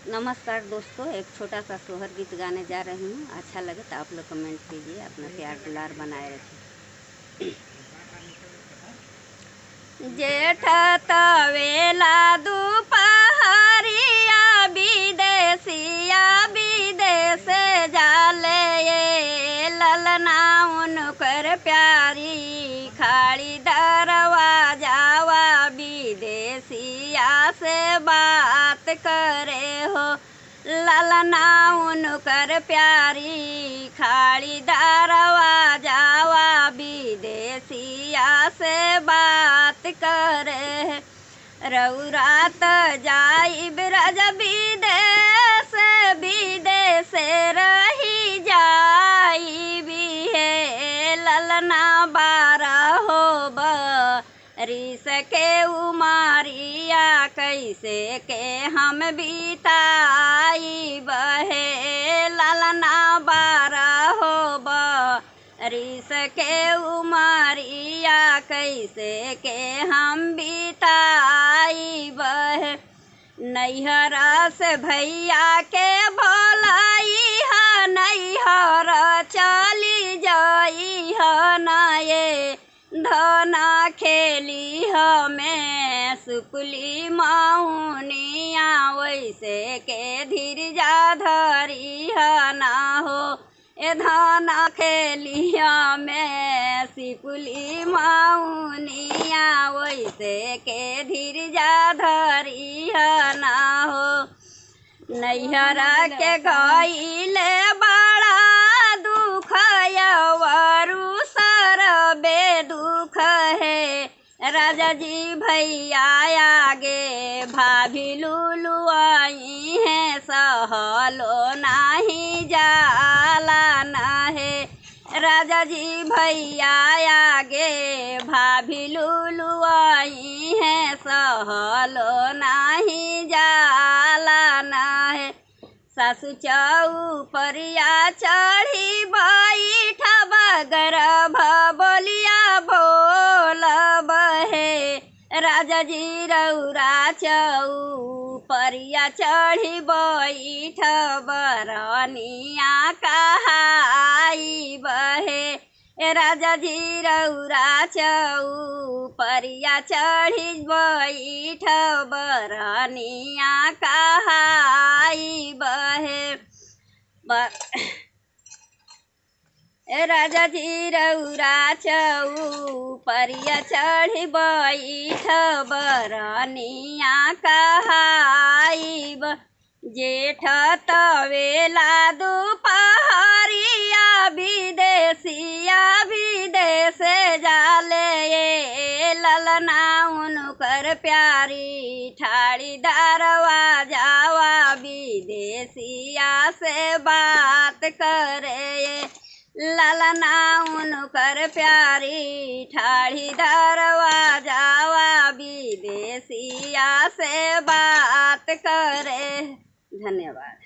नमस्कार दोस्तों, एक छोटा सा सोहर गीत गाने जा रही हूँ। अच्छा लगे तो आप लोग कमेंट कीजिए, अपना प्यार दुलार बनाए रखिए। जेठ तवेला दुपहरिया विदेशिया विदेश जाले ये ललना उनकर प्यारी खाड़ी दरवाजावा विदेशिया से बात करे हो। ललना उनकर प्यारी खाड़ी दरवाजावा विदेशिया से बात करे। रउरात जाई ब्रज विदेश विदेश रही जाई भी है। ललना बारह हो रिस के उमारिया कैसे के हम बीताई बहे। ललना बारह हो रिस के उमरिया कैसे के हम बीताई बहे। नैहर से भैया के बोलाई है नैहर चली जाई है नए धना खेली हमें सुकुली मौनिया वैसे के धीरजा धरी है ना हो। ए धना खेलिया में सिकुली मौनिया वैसे के धीरजा धरी है ना हो। नैहर के गईले बड़ा दुख यवरु सर बेदुख है। राजा जी भैया आगे भाभी लुलु आई है सहलो नहीं जाला न है। राजा जी भैया आगे भाभी लुलु आई है सहलो नहीं जाला न है। सासु चौपरिया चढ़ी बैठ बगर बोलिया बोल बहे। राजा जी रउरा चौपरिया चढ़ी बैठ बरनिया कहाई बहे। राजा जी रउरा चौपरिया चढ़ी बैठ बरनिया कहाई बहे। राजा जी रउरा चौपरिया चढ़ी बैठ बरनिया कहाई जेठ तवेला दुपहरिया विदेशिया विदेश जाले ये ललना उनकर प्यारी ठाड़ी दरवाजावा विदेशिया से बात करे। ललना उनकर प्यारी ठाड़ी दरवाजावा विदेशिया से बात करे। धन्यवाद।